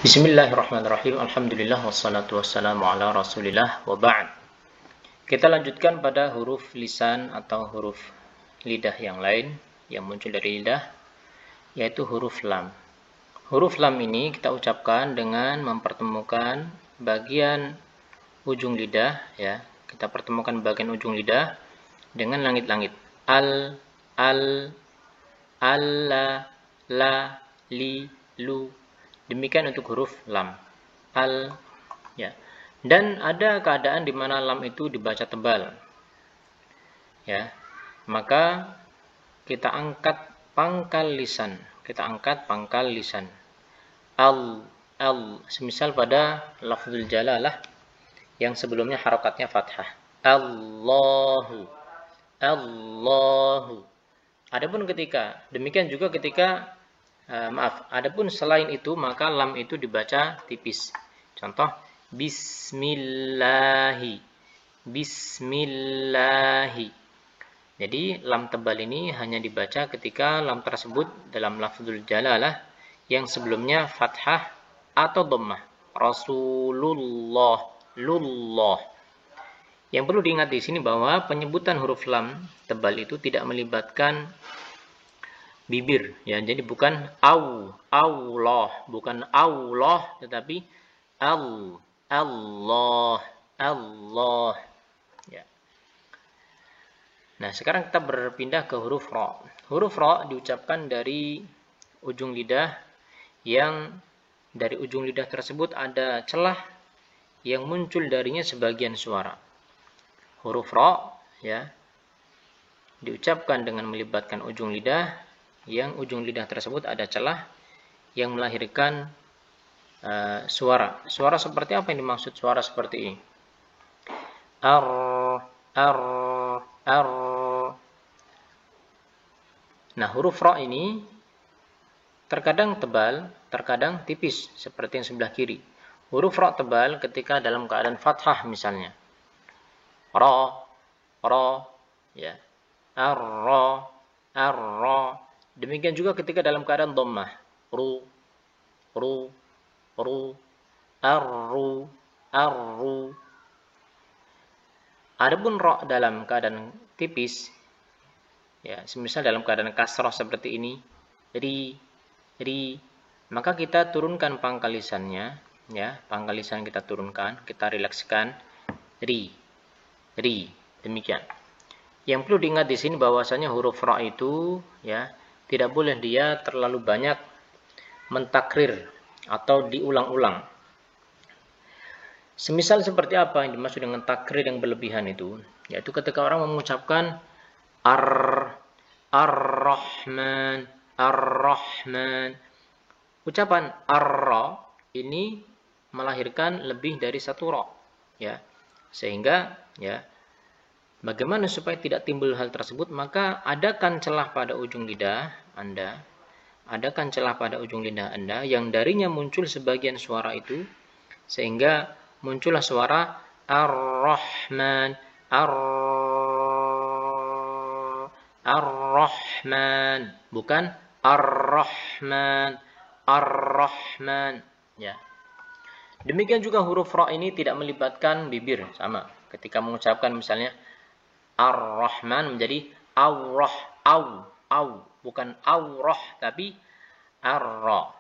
Bismillahirrahmanirrahim. Alhamdulillah wassalatu wassalamu ala Rasulillah wa ba'd. Kita lanjutkan pada huruf lisan atau huruf lidah yang lain yang muncul dari lidah, yaitu huruf lam. Huruf lam ini kita ucapkan dengan mempertemukan bagian ujung lidah, ya. Kita pertemukan bagian ujung lidah dengan langit-langit. Al, la, li, lu. Demikian untuk huruf lam. Al, ya. Dan ada keadaan di mana lam itu dibaca tebal. Ya. Maka kita angkat pangkal lisan. Kita angkat pangkal lisan. Al. Semisal pada lafzul jalalah yang sebelumnya harokatnya fathah. Allahu. Adapun ketika, demikian juga ketika adapun selain itu maka lam itu dibaca tipis. Contoh bismillahi. Jadi lam tebal ini hanya dibaca ketika lam tersebut dalam lafzul jalalah yang sebelumnya fathah atau dhammah. Rasulullah, lullah. Yang perlu diingat di sini bahwa penyebutan huruf lam tebal itu tidak melibatkan bibir, ya. Jadi bukan Allah, bukan Allah, tetapi Allah. Ya. Nah, sekarang kita berpindah ke huruf ra. Huruf ra diucapkan dari ujung lidah yang dari ujung lidah tersebut ada celah yang muncul darinya sebagian suara. Huruf ra, ya, diucapkan dengan melibatkan ujung lidah yang ujung lidah tersebut ada celah yang melahirkan suara. Suara seperti apa yang dimaksud suara seperti ini? Ar. Nah, huruf ra ini terkadang tebal, terkadang tipis, seperti yang sebelah kiri. Huruf ra tebal ketika dalam keadaan fathah misalnya. Ra, ya. Ar-ra. Demikian juga ketika dalam keadaan dhammah. Ru. Arru. Adapun ra dalam keadaan tipis, ya, semisal dalam keadaan kasrah seperti ini, ri, maka kita turunkan pangkal lisannya, ya, pangkal lisan kita turunkan, kita rilekskan, ri. Demikian. Yang perlu diingat di sini bahwasanya huruf ra itu, ya, tidak boleh dia terlalu banyak mentakrir atau diulang-ulang. Semisal seperti apa yang dimaksud dengan takrir yang berlebihan itu? Yaitu ketika orang mengucapkan ar-rahman. Ucapan ar-ra ini melahirkan lebih dari satu ra, ya. Sehingga, ya, bagaimana supaya tidak timbul hal tersebut? Maka adakan celah pada ujung lidah Anda. Adakan celah pada ujung lidah Anda yang darinya muncul sebagian suara itu, sehingga muncullah suara ar-rahman. Ar-rahman, bukan ar-rahman. Ya. Demikian juga huruf ra ini tidak melibatkan bibir, sama. Ketika mengucapkan misalnya ar-rahman menjadi bukan aurah tapi arra.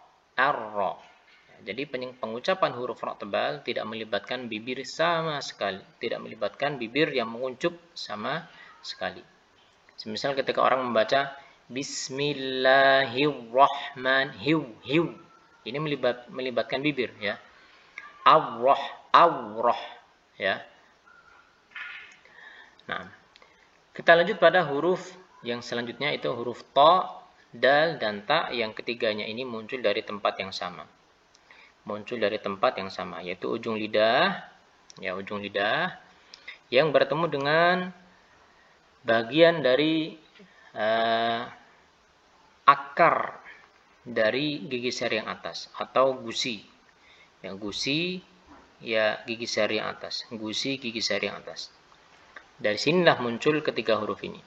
Jadi pengucapan huruf ra tebal tidak melibatkan bibir sama sekali, tidak melibatkan bibir yang menguncup sama sekali. Semisal ketika orang membaca bismillahirrahmanirrahim, ini melibatkan bibir, ya. Aurah, ya. Nah, kita lanjut pada huruf yang selanjutnya, itu huruf ta, dal, dan ta. Yang ketiganya ini muncul dari tempat yang sama. Yaitu ujung lidah, ya, ujung lidah yang bertemu dengan bagian dari akar dari gigi seri yang atas atau gusi. Yang gusi, ya, gigi seri yang atas. Dari sinilah muncul ketiga huruf ini.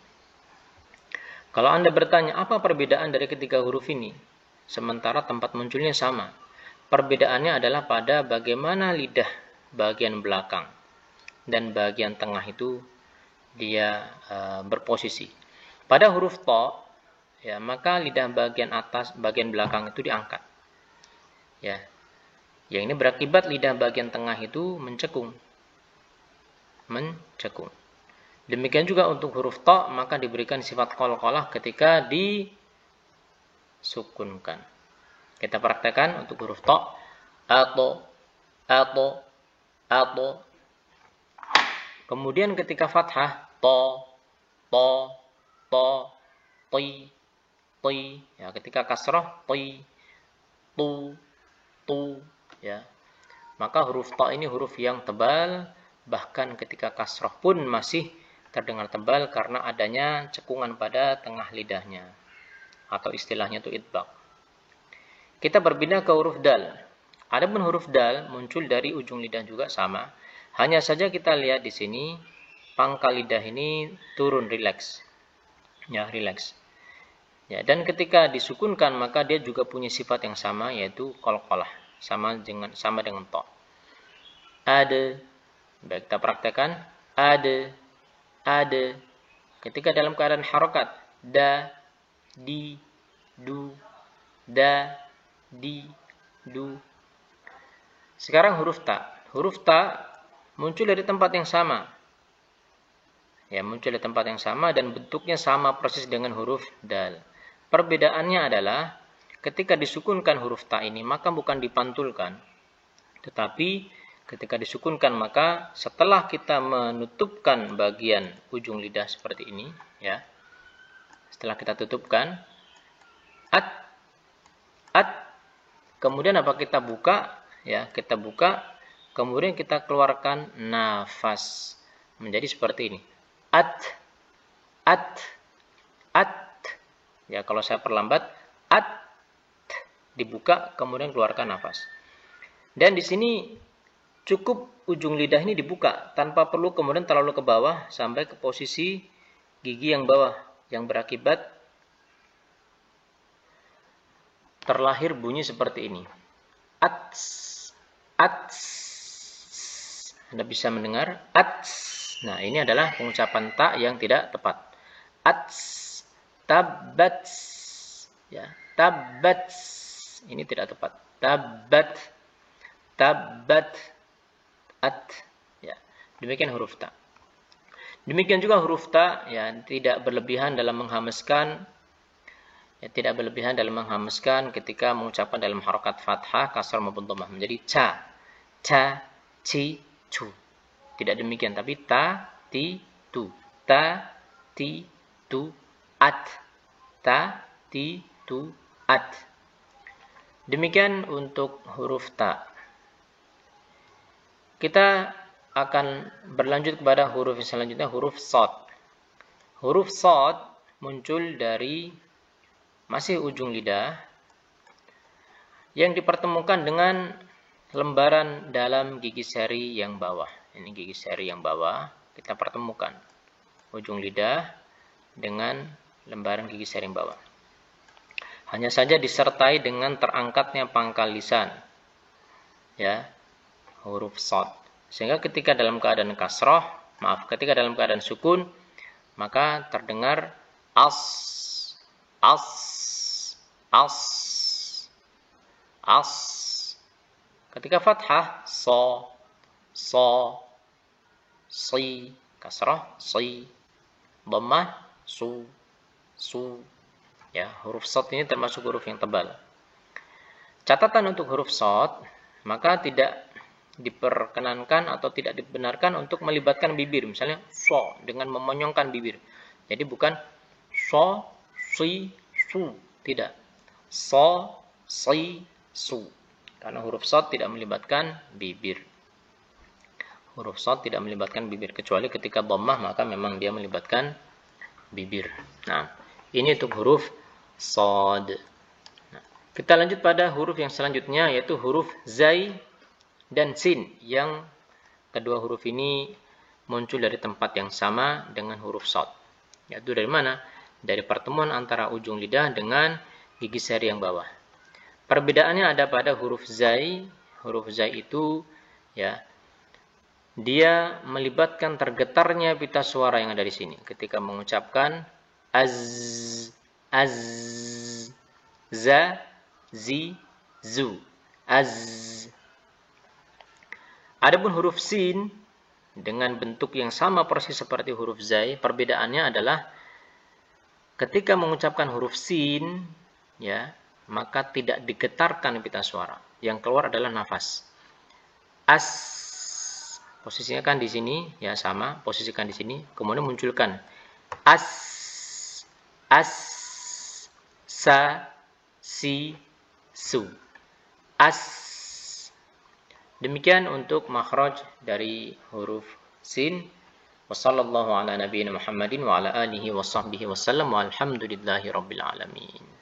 Kalau Anda bertanya, apa perbedaan dari ketiga huruf ini? Sementara tempat munculnya sama. Perbedaannya adalah pada bagaimana lidah bagian belakang dan bagian tengah itu dia berposisi. Pada huruf ta, ya, maka lidah bagian atas, bagian belakang itu diangkat. Ya. Yang ini berakibat lidah bagian tengah itu mencekung. Demikian juga untuk huruf ta, maka diberikan sifat qalqalah ketika disukunkan. Kita praktekkan untuk huruf ta. Ato. Kemudian ketika fathah, to, ti. Ya, ketika kasrah, ti, tu, ya. Maka huruf ta ini huruf yang tebal, bahkan ketika kasrah pun masih terdengar tebal karena adanya cekungan pada tengah lidahnya. Atau istilahnya itu idbaq. Kita berpindah ke huruf dal. Adapun huruf dal muncul dari ujung lidah juga sama. Hanya saja kita lihat di sini pangkal lidah ini turun, rileks. Ya, rileks. Ya, dan ketika disukunkan maka dia juga punya sifat yang sama, yaitu qalqalah, sama dengan ta. Ada. Baik, kita praktekkan. Ada. Ketika dalam keadaan harokat, da, di, du, da, di, du. Sekarang huruf ta. Huruf ta muncul dari tempat yang sama. Ya, muncul dari tempat yang sama dan bentuknya sama persis dengan huruf dal. Perbedaannya adalah ketika disukunkan huruf ta ini maka bukan dipantulkan. Tetapi ketika disukunkan maka setelah kita menutupkan bagian ujung lidah seperti ini, ya. Setelah kita tutupkan, kemudian apa, kita buka, ya, kita buka, kemudian kita keluarkan nafas. Menjadi seperti ini. Ya, kalau saya perlambat, dibuka, kemudian keluarkan nafas. Dan di sini cukup ujung lidah ini dibuka, tanpa perlu kemudian terlalu ke bawah sampai ke posisi gigi yang bawah, yang berakibat terlahir bunyi seperti ini. Anda bisa mendengar Nah, ini adalah pengucapan ta yang tidak tepat. Tabbats. Ya, tabbats. Ini tidak tepat. Tabbat. Ya, demikian huruf ta. Demikian juga huruf ta, ya, tidak berlebihan dalam menghameskan. Ya, tidak berlebihan dalam menghameskan ketika mengucapkan dalam harokat fathah, kasrah maupun dhammah. Menjadi ca, ci, cu. Tidak demikian, tapi ta, ti, tu. Ta, ti, tu, at. Ta, ti, tu, at. Demikian untuk huruf ta. Kita akan berlanjut kepada huruf yang selanjutnya, huruf shad. Huruf shad muncul dari masih ujung lidah yang dipertemukan dengan lembaran dalam gigi seri yang bawah. Ini gigi seri yang bawah, kita pertemukan ujung lidah dengan lembaran gigi seri yang bawah. Hanya saja disertai dengan terangkatnya pangkal lisan. Ya, huruf shad. Sehingga ketika dalam keadaan ketika dalam keadaan sukun, maka terdengar as. Ketika fathah, so, si, kasrah, si, dhammah, su. Ya, huruf shad ini termasuk huruf yang tebal. Catatan untuk huruf shad, maka tidak diperkenankan atau tidak dibenarkan untuk melibatkan bibir. Misalnya so dengan memonyongkan bibir. Jadi bukan so, si, su, tidak. So, si, su. Karena huruf shad tidak melibatkan bibir. Huruf shad tidak melibatkan bibir, kecuali ketika dhammah maka memang dia melibatkan bibir. Nah, ini untuk huruf shad. Nah, kita lanjut pada huruf yang selanjutnya, yaitu huruf zai dan sin, yang kedua huruf ini muncul dari tempat yang sama dengan huruf shad. Yaitu dari mana? Dari pertemuan antara ujung lidah dengan gigi seri yang bawah. Perbedaannya ada pada huruf zai. Huruf zai itu ya, dia melibatkan tergetarnya pita suara yang ada di sini ketika mengucapkan az, az, za, zi, zu, az. Adapun huruf sin dengan bentuk yang sama persis seperti huruf zai, perbedaannya adalah ketika mengucapkan huruf sin, ya, maka tidak digetarkan pita suara. Yang keluar adalah nafas. As, posisinya kan di sini, ya sama, posisikan di sini, kemudian munculkan as, as, sa, si, su, as. Demikian untuk makhraj dari huruf sin. Wassallallahu ala nabiyina Muhammadin wa ala alihi wa sahbihi wasallam walhamdulillahi rabbil alamin.